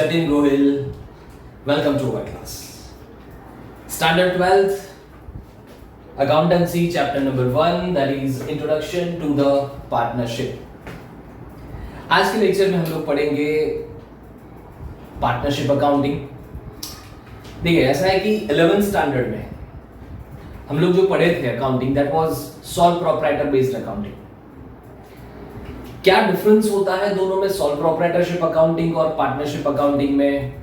Jatin Gohil. Welcome to our class. Standard 12th, Accountancy, chapter number 1, that is Introduction to the Partnership. आज के lecture में हम लोग पढ़ेंगे पार्टनरशिप अकाउंटिंग. देखिए ऐसा है कि 11th स्टैंडर्ड में हम लोग जो पढ़े थे accounting, that was sole proprietor based accounting. क्या डिफरेंस होता है दोनों में, सोल प्रोप्राइटरशिप अकाउंटिंग और पार्टनरशिप अकाउंटिंग में?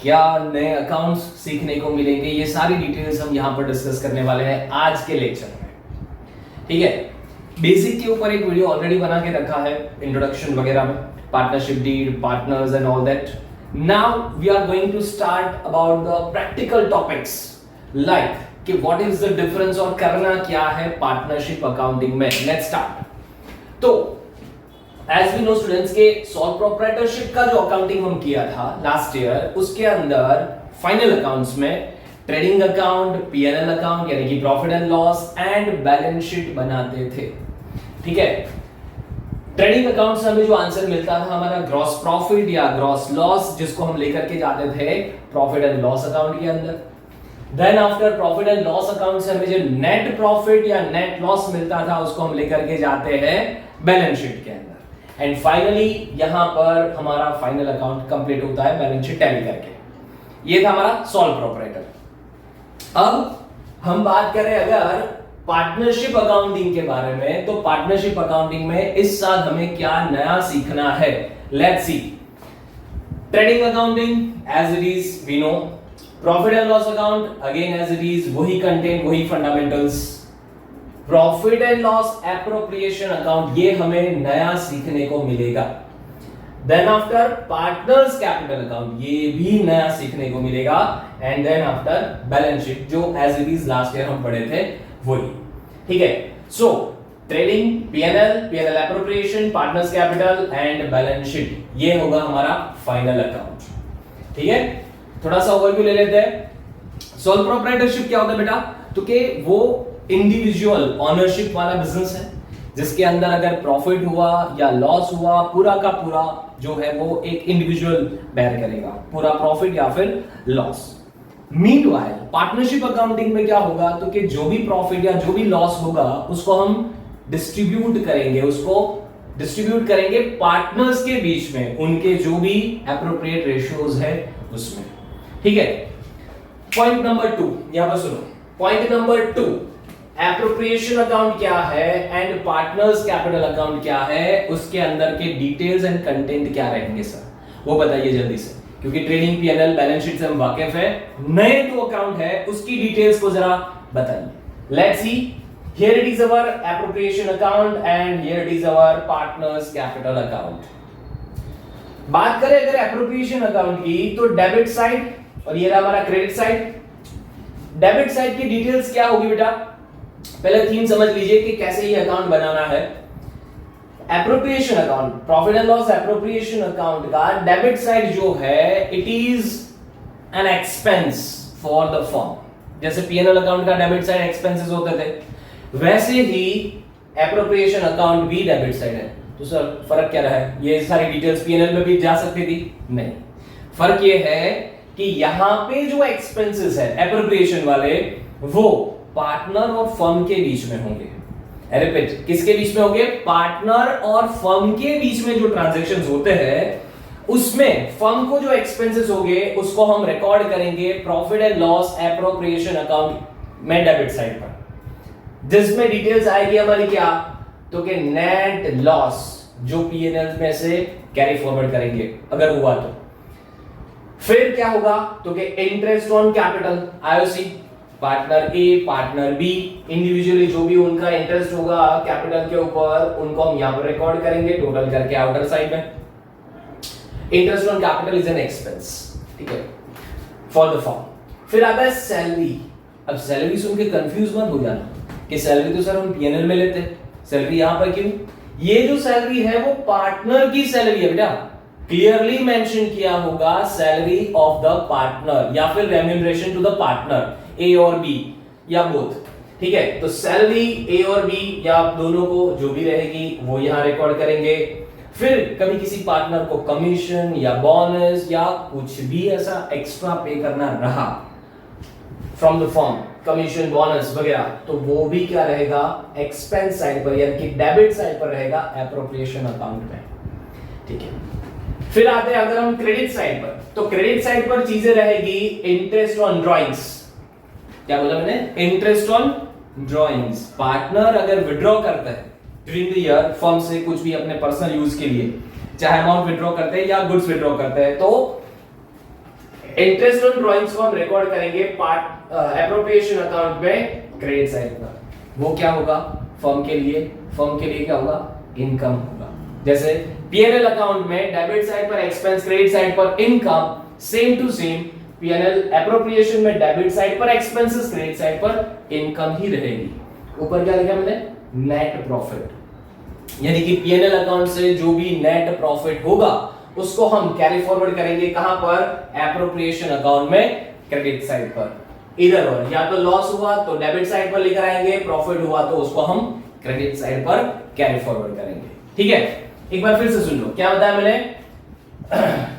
क्या नए अकाउंट्स सीखने को मिलेंगे? ये सारी डिटेल्स हम यहां पर डिस्कस करने वाले हैं आज के लेक्चर में. ठीक है, बेसिक के ऊपर एक वीडियो ऑलरेडी बना के रखा है, इंट्रोडक्शन वगैरह में, partnership deed, partners and all that. Now we are going to start about the practical topics like कि व्हाट इज द डिफरेंस और करना क्या है पार्टनरशिप अकाउंटिंग में. Let's start. तो एज वी नो स्टूडेंट्स के सोल प्रोप्राइटरशिप का जो अकाउंटिंग हम किया था लास्ट ईयर, उसके अंदर फाइनल अकाउंट्स में ट्रेडिंग अकाउंट, पीएनएल अकाउंट यानी कि profit and loss and balance sheet बनाते थे. ठीक है, ट्रेडिंग अकाउंट से हमें जो आंसर मिलता था हमारा ग्रॉस प्रॉफिट या ग्रॉस लॉस, जिसको हम लेकर के जाते थे प्रॉफिट एंड लॉस अकाउंट के अंदर. Then after profit and loss account से हमें जो नेट प्रॉफिट या नेट लॉस मिलता था उसको हम लेकर के जाते हैं बैलेंस शीट के अंदर. एंड फाइनली यहां पर हमारा फाइनल अकाउंट कंप्लीट होता है बैलेंस शीट टैली करके. ये था हमारा सोल प्रोप्राइटर. अब हम बात करें अगर पार्टनरशिप अकाउंटिंग के बारे में, तो पार्टनरशिप अकाउंटिंग में इस साल हमें क्या नया सीखना है. लेट्स सी. Trading accounting as it is we know, profit and loss account again as it is, वही कंटेंट वही fundamentals. Profit and loss appropriation account, ये हमें नया सीखने को मिलेगा. Then after partners capital account, ये भी नया सीखने को मिलेगा. And then after balance sheet, जो as it is last year हम पढ़े थे वही. ठीक है, so trading, PNL, PNL appropriation, partners capital and balance sheet, ये होगा हमारा फाइनल अकाउंट. ठीक है, थोड़ा सा ओवरव्यू ले लेते हैं. सोल प्रोप्राइटरशिप क्या होता है बेटा? तो कि वो इंडिविजुअल ओनरशिप वाला बिजनेस है जिसके अंदर अगर प्रॉफिट हुआ या लॉस हुआ, पूरा का पूरा जो है वो एक इंडिविजुअल बेयर करेगा, पूरा प्रॉफिट या फिर लॉस. मीनवाइल पार्टनरशिप अकाउंटिंग में क्या होगा, तो कि जो भी प्रॉफिट या जो भी लॉस होगा उसको हम डिस्ट्रीब्यूट करेंगे पार्टनर्स के बीच में, उनके जो भी एप्रोप्रिएट रेशियोज है उसमें. ठीक है, पॉइंट नंबर 2 यहां पर सुनो. पॉइंट नंबर 2, एप्रोप्रिएशन अकाउंट क्या है एंड पार्टनर्स कैपिटल अकाउंट क्या है, उसके अंदर के डिटेल्स एंड कंटेंट क्या रहेंगे सर, वो बताइए जल्दी से, क्योंकि ट्रेडिंग, पीएनएल, बैलेंस शीट से हम वाकिफ है. नए जो अकाउंट है उसकी डिटेल्स को जरा बताइए. Let's see. Here it is our appropriation account and here it is our partners capital account. बात करें अगर एप्रोप्रिएशन अकाउंट की, तो डेबिट साइड और ये रहा हमारा क्रेडिट साइड. डेबिट साइड की डिटेल्स क्या होगी बेटा? पहले थीम समझ लीजिए कि कैसे ये अकाउंट बनाना है. Appropriation account, profit and loss appropriation account का डेबिट साइड जो है, it is an expense for the firm. जैसे पीएनएल अकाउंट का डेबिट साइड एक्सपेंसेस होते थे, वैसे ही एप्रोप्रिएशन अकाउंट भी डेबिट साइड है. तो सर फर्क क्या रहा है? ये सारी डिटेल्स पीएनएल में भी जा सकती थी? नहीं, फर्क ये है कि यहां पे जो एक्सपेंसेस है एप्रोप्रिएशन वाले, वो पार्टनर और फर्म के बीच में होंगे. रिपीट, किसके बीच में होंगे? पार्टनर और फर्म के बीच में जो ट्रांजैक्शंस होते हैं उसमें फर्म को जो एक्सपेंसेस होंगे उसको हम रिकॉर्ड करेंगे profit and loss appropriation account में डेबिट साइड पर, जिसमें डिटेल्स आएगी हमारी क्या, तो कि नेट लॉस जो पीएनएल में से कैरी फॉरवर्ड करेंगे अगर हुआ तो. फिर क्या होगा, तो कि interest on capital, IOC, partner A, partner B, individually जो भी उनका इंटरेस्ट होगा कैपिटल के ऊपर, उनको हम यहां पर रिकॉर्ड करेंगे टोटल करके आउटर साइड में. Interest on capital is an expense. ठीक है, फॉर द फर्म. फिर आता है सैलरी. अब सैलरी सुन के कंफ्यूज मत हो जाना कि सैलरी तो सर हम पीएनएल में लेते हैं, सैलरी यहां पर क्यों? ये जो सैलरी है वो पार्टनर की सैलरी है बेटा. क्लियरली मेंशन किया होगा सैलरी ऑफ द पार्टनर या फिर रेम्यूनरेशन टू द पार्टनर, ए और बी या बोथ. ठीक है, तो सैलरी ए और बी या दोनों को जो भी रहेगी वो यहां रिकॉर्ड करेंगे. फिर कभी किसी पार्टनर को कमीशन या बोनस या कुछ भी ऐसा एक्स्ट्रा पे करना रहा from the firm, commission bonus वगैरह, तो वो भी क्या रहेगा, एक्सपेंस साइड पर यानी कि डेबिट साइड पर रहेगा एप्रोप्रिएशन अकाउंट में। ठीक है, फिर आते हैं अगर हम क्रेडिट साइड पर, तो क्रेडिट साइड पर चीजें रहेगी इंटरेस्ट ऑन ड्रॉइंग्स। क्या बोला मैंने, इंटरेस्ट ऑन ड्रॉइंग्स। पार्टनर अगर विड्रॉ करता है ड्यूरिंग द ईयर फर्म से कुछ भी अपने पर्सनल यूज के लिए, चाहे अमाउंट विड्रॉ करते हैं या गुड्स विड्रॉ करते हैं, तो इंटरेस्ट ऑन ड्रॉइंग्स को हम रिकॉर्ड करेंगे एप्रोप्रिएशन अकाउंट में क्रेडिट साइड पर। वो क्या होगा, फर्म के लिए क्या होगा, इनकम होगा। जैसे पीएनएल अकाउंट में डेबिट साइड पर एक्सपेंस, क्रेडिट साइड पर income, same to same PNL appropriation में डेबिट साइड पर एक्सपेंसेस, क्रेडिट साइड पर इनकम ही रहेगी। ऊपर क्या लिखा मैंने, नेट प्रॉफिट, यानी कि पीएनएल अकाउंट से जो भी नेट प्रॉफिट होगा उसको हम कैरी फॉरवर्ड करेंगे कहां पर, एप्रोप्रिएशन अकाउंट में क्रेडिट साइड पर। इधर और या तो लॉस हुआ तो डेबिट साइड पर लेकर आएंगे, प्रॉफिट हुआ तो उसको हम क्रेडिट साइड पर कैरी फॉरवर्ड करेंगे। ठीक है, एक बार फिर से सुन लो, क्या बताया मैंने,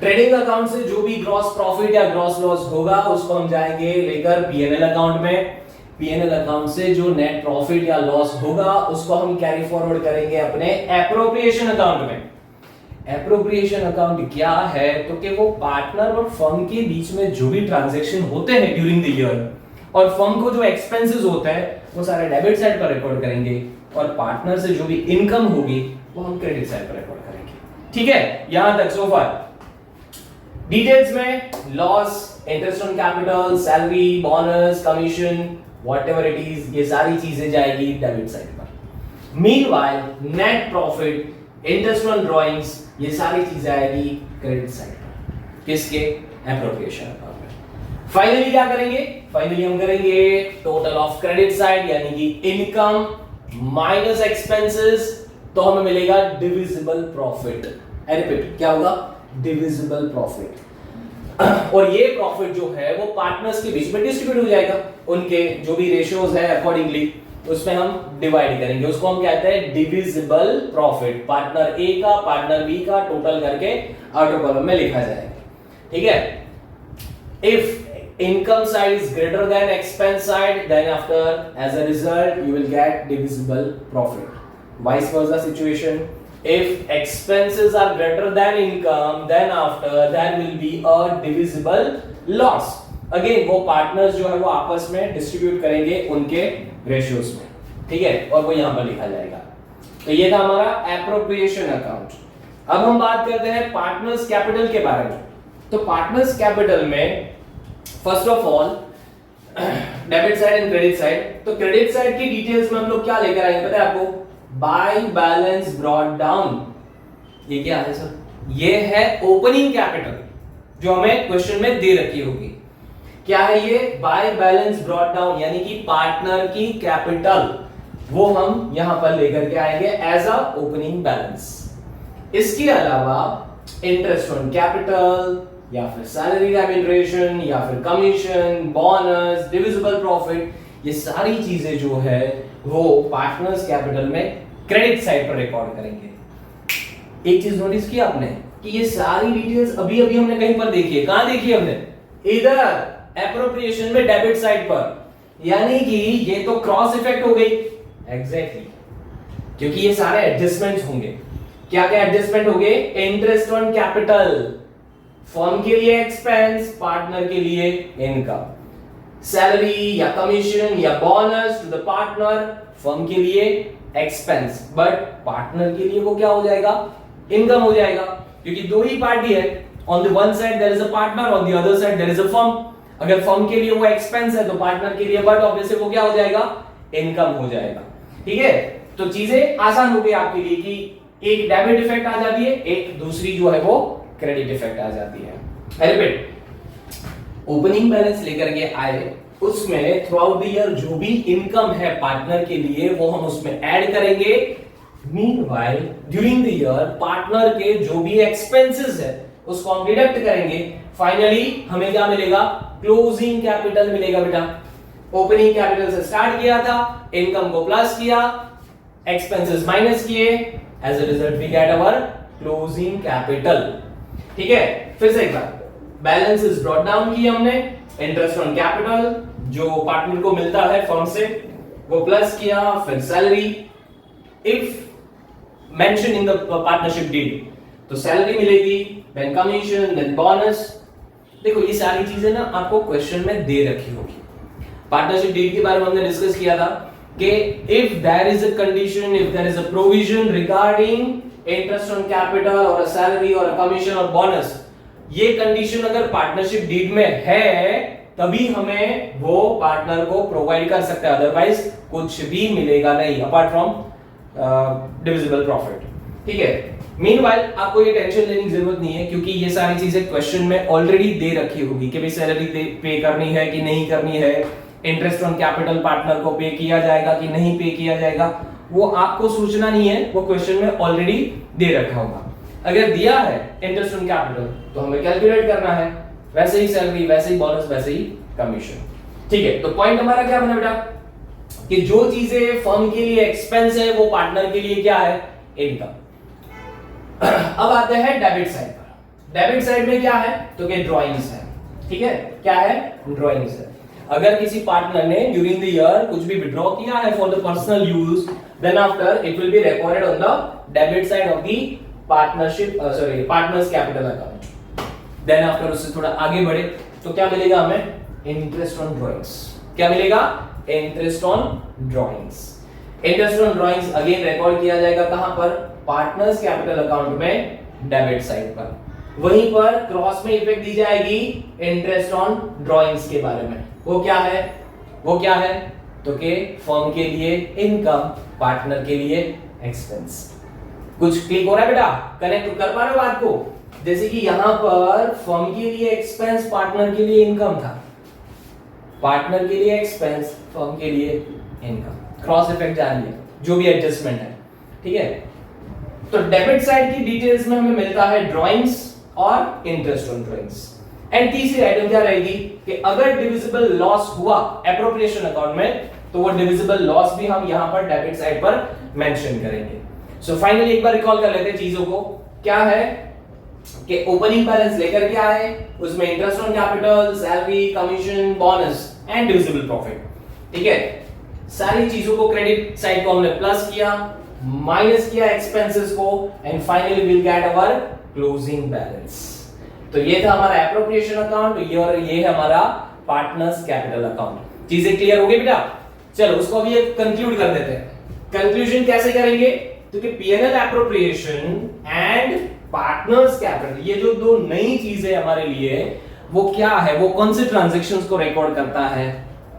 ट्रेडिंग अकाउंट से जो भी ग्रॉस प्रॉफिट या ग्रॉस लॉस होगा उसको हम जाएंगे लेकर पीएनएल अकाउंट में। पीएनएल अकाउंट से जो नेट प्रॉफिट या लॉस होगा उसको हम कैरी फॉरवर्ड करेंगे अपने एप्रोप्रिएशन अकाउंट में। एप्रोप्रिएशन अकाउंट क्या है, तो कि वो पार्टनर और फर्म के बीच में जो भी ट्रांजैक्शन होते हैं ड्यूरिंग द ईयर, और फर्म को जो एक्सपेंसेस होते हैं वो सारे डेबिट साइड पर रिकॉर्ड करेंगे, और पार्टनर से जो भी इनकम होगी वो हम क्रेडिट साइड पर रिकॉर्ड करेंगे। ठीक है, यहां तक सो फार। डिटेल्स में loss, interest on capital, salary, bonus, commission, whatever it is, ये सारी चीजें जाएगी डेबिट साइड पर। Meanwhile net profit, interest on drawings, ये सारी चीजें आएगी क्रेडिट साइड पर, किसके, एप्रोप्रिएशन अकाउंट में। फाइनली क्या करेंगे, फाइनली हम करेंगे टोटल ऑफ क्रेडिट साइड यानी कि इनकम माइनस एक्सपेंसेस, तो हमें मिलेगा डिविजिबल प्रॉफिट। आई रिपीट, क्या होगा, डिविजिबल प्रॉफिट। और ये प्रॉफिट जो है वो पार्टनर्स के बीच में डिस्ट्रीब्यूट हो जाएगा, उनके जो भी रेशियोज है अकॉर्डिंगली उसमें हम डिवाइड करेंगे, उसको हम कहते हैं डिविजिबल प्रॉफिट। पार्टनर ए का, पार्टनर बी का टोटल करके आउटर कॉलम में लिखा जाएगा। ठीक है, if income side is greater than expense side, then after as a result you will get divisible profit. Vice versa situation, if expenses are greater than income, then after there will be a divisible loss. Again वो partners जो है वो आपस में distribute करेंगे उनके ratios में। ठीक है, और वो यहां पर लिखा जाएगा। तो ये था हमारा एप्रोप्रिएशन अकाउंट। अब हम बात करते हैं पार्टनर्स कैपिटल के बारे में। तो पार्टनर्स कैपिटल में first of all debit side and credit side. तो क्रेडिट साइड की डिटेल्स में हम लोग क्या लेकर आएंगे पता है आपको, बाय बैलेंस ब्रॉट डाउन। ये क्या है सर, ये है ओपनिंग कैपिटल जो हमें क्वेश्चन में दे रखी होगी। क्या है ये, बाय बैलेंस ब्रॉट डाउन, यानी कि पार्टनर की कैपिटल वो हम यहां पर लेकर के आएंगे एज अ ओपनिंग बैलेंस। इसके अलावा इंटरेस्ट ऑन कैपिटल या फिर सैलरी रेम्यूनरेशन या फिर कमीशन, बोनस, डिविजिबल प्रॉफिट, ये सारी चीजें जो है वो पार्टनर्स कैपिटल में क्रेडिट साइड पर रिकॉर्ड करेंगे। एक चीज नोटिस की आपने कि ये सारी डिटेल्स अभी अभी हमने कहीं पर देखी है, कहां देखी है हमने, इधर एप्रोप्रिएशन में डेबिट साइड पर, यानी कि ये तो क्रॉस इफेक्ट हो गई एग्जैक्टली, क्योंकि ये सारे एडजस्टमेंट्स होंगे। क्या क्या एडजस्टमेंट हो गए, इंटरेस्ट ऑन कैपिटल, फर्म के लिए एक्सपेंस, पार्टनर के लिए इनकम, सैलरी या कमीशन या bonus to the partner, firm के लिए एक्सपेंस, बट पार्टनर के लिए वो क्या हो जाएगा, इनकम हो जाएगा, क्योंकि दो ही पार्टी है। On the one side there is a partner, on the other side there is a firm. अगर फर्म के लिए वो एक्सपेंस है तो पार्टनर के लिए बट ऑब्वियसली वो क्या हो जाएगा, इनकम हो जाएगा। ठीक है, तो चीजें आसान हो गई आपके लिए कि एक डेबिट इफेक्ट आ जाती है, एक दूसरी जो है वो क्रेडिट इफेक्ट आ जाती है। आई रिपीट, ओपनिंग बैलेंस लेकर के आए, उसमें थ्रू आउट द ईयर जो भी इनकम है पार्टनर के लिए वो हम उसमें ऐड करेंगे। Meanwhile during the year partner के जो भी एक्सपेंसेस है उसको हम डिडक्ट करेंगे। फाइनली हमें क्या मिलेगा, क्लोजिंग कैपिटल मिलेगा बेटा। ओपनिंग कैपिटल से स्टार्ट किया था, इनकम को प्लस किया, एक्सपेंसेस माइनस किए, as a result we get our closing capital. ठीक है, फिर से एक बार, बैलेंस इज ब्रॉट डाउन की हमने, इंटरेस्ट ऑन कैपिटल जो पार्टनर को मिलता है फर्म से वो प्लस किया, फिर salary if mention in the partnership deed तो सैलरी मिलेगी, देन कमीशन, देन बोनस। देखो ये सारी चीजें ना आपको क्वेश्चन में दे रखी होगी। पार्टनरशिप डीड के बारे में हमने डिस्कस किया था कि if there is a condition, if there is a provision regarding interest on capital और अ सैलरी और अ कमीशन और बोनस, ये कंडीशन अगर पार्टनरशिप डीड में है तभी हमें वो पार्टनर को प्रोवाइड कर सकता है, अदरवाइज कुछ भी मिलेगा नहीं अपार्ट फ्रॉम डिविजिबल प्रॉफिट। ठीक है, मीनवाइल आपको ये टेंशन लेने की जरूरत नहीं है क्योंकि ये सारी चीजें क्वेश्चन में ऑलरेडी दे रखी होगी कि भाई सैलरी पे करनी है कि नहीं करनी है, इंटरेस्ट ऑन कैपिटल पार्टनर को पे किया जाएगा कि नहीं पे किया जाएगा, वो आपको सोचना नहीं है, वो क्वेश्चन में ऑलरेडी दे रखा होगा। अगर दिया है इंटरेस्ट ऑन कैपिटल तो हमें कैलकुलेट करना है, वैसे ही सैलरी, वैसे ही बोनस, वैसे ही कमीशन। ठीक है, तो पॉइंट हमारा क्या बना बेटा कि जो चीजें फर्म के लिए एक्सपेंस है वो पार्टनर के लिए क्या है, इनकम। अब आते हैं डेबिट साइड पर। डेबिट साइड में क्या है तो कि ड्राइंग्स है। ठीक है, क्या है, ड्राइंग्स है। अगर किसी पार्टनर ने ड्यूरिंग द ईयर कुछ भी विड्रॉ किया है for the personal use, then after it will be recorded on the debit side of the partnership partners capital account. Then after उससे थोड़ा आगे बढ़े तो क्या मिलेगा हमें, इंटरेस्ट ऑन ड्राइंग्स। क्या मिलेगा, interest on drawings. Interest on drawings again record किया जाएगा कहां पर, पार्टनर्स कैपिटल अकाउंट में डेबिट साइड पर। वहीं पर क्रॉस में इफेक्ट दी जाएगी इंटरेस्ट ऑन ड्राइंग्स के बारे में। वो क्या है, वो क्या है तो कि फर्म के लिए इनकम, पार्टनर के लिए एक्सपेंस। कुछ क्लिक हो रहा है बेटा, कनेक्ट कर पा रहे हो बात को? जैसे कि यहां पर फर्म के लिए एक्सपेंस, पार्टनर के लिए इनकम था, पार्टनर के लिए एक्सपेंस, फर्म के लिए इनकम, क्रॉस इफेक्ट जान लिया, जो भी एडजस्टमेंट है। ठीक है, तो डेबिट साइड की डिटेल्स में हमें मिलता है ड्राइंग्स और इंटरेस्ट ऑन ड्राइंग्स। एंड तीसरी आइटम क्या रहेगी कि अगर डिविजिबल लॉस हुआ एप्रोप्रिएशन अकाउंट में तो वो डिविजिबल लॉस भी हम यहां पर डेबिट साइड पर मेंशन करेंगे। सो फाइनली एक बार रिकॉल कर लेते हैं चीजों को। क्या है कि ओपनिंग बैलेंस लेकर के आए, उसमें interest on capital, salary, commission, bonus and divisible profit. ठीक है, सारी चीजों को क्रेडिट साइड को हमने प्लस किया, माइनस किया एक्सपेंसेस को, and finally will get our closing balance. तो ये था हमारा एप्रोप्रिएशन अकाउंट, ये है हमारा पार्टनर्स कैपिटल अकाउंट। चीजें क्लियर हो गई बेटा? चलो उसको अभी कंक्लूड कर देते हैं। कंक्लूजन कैसे करेंगे तो कि PNL appropriation and partners capital, ये जो दो नई चीजें हमारे लिए, वो क्या है, वो कौन से ट्रांजैक्शंस को रिकॉर्ड करता है,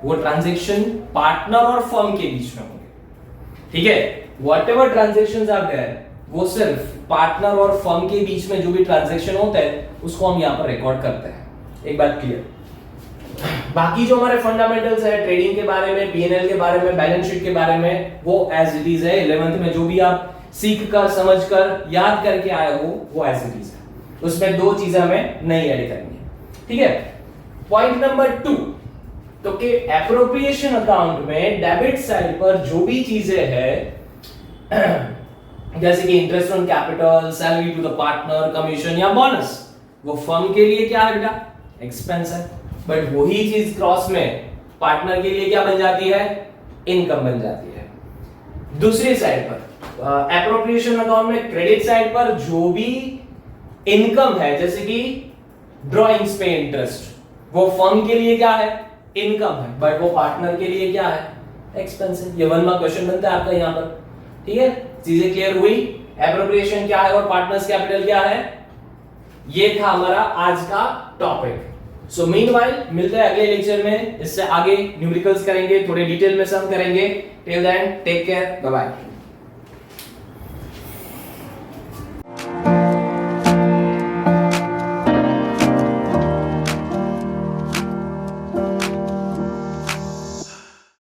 वो ट्रांजैक्शन पार्टनर और फर्म के बीच में होंगे। ठीक है, व्हाटएवर ट्रांजैक्शंस आर देयर वो सिर्फ पार्टनर और फर्म के बीच में जो भी ट्रांजैक्शन होता है उसको हम यहां पर रिकॉर्ड करते हैं। एक बात क्लियर? बाकी जो हमारे फंडामेंटल्स है ट्रेडिंग के बारे में, पीएनएल के बारे में, बैलेंस शीट के बारे में, वो एज इट इज है। 11th में जो भी आप सीख कर, समझ कर, याद करके आए हो वो एज इट इज है। उसमें दो चीजें हमें नहीं ऐड करनी है। ठीक है, पॉइंट नंबर 2 तो कि एप्रोप्रिएशन अकाउंट में डेबिट साइड पर जो भी चीजें है जैसे कि interest on capital, salary to the partner, commission या बोनस, वो फर्म के लिए क्या है बेटा, एक्सपेंस है। बट वही चीज क्रॉस में पार्टनर के लिए क्या बन जाती है, इनकम बन जाती है। दूसरी साइड पर एप्रोप्रिएशन अकाउंट में क्रेडिट साइड पर जो भी इनकम है जैसे कि ड्राइंग्स पे इंटरेस्ट, वो फर्म के लिए क्या है, इनकम है, बट वो पार्टनर के लिए क्या है, एक्सपेंस है। ये 1 मार्क क्वेश्चन बनता है आपका यहां पर। ठीक है, चीजें क्लियर हुई? एप्रोप्रिएशन क्या है और पार्टनर्स कैपिटल क्या है, ये था हमारा आज का टॉपिक। सो मीनवाइल मिलते हैं अगले लेक्चर में, इससे आगे न्यूमेरिकल्स करेंगे, थोड़े डिटेल में सम करेंगे। Till then take care, bye bye.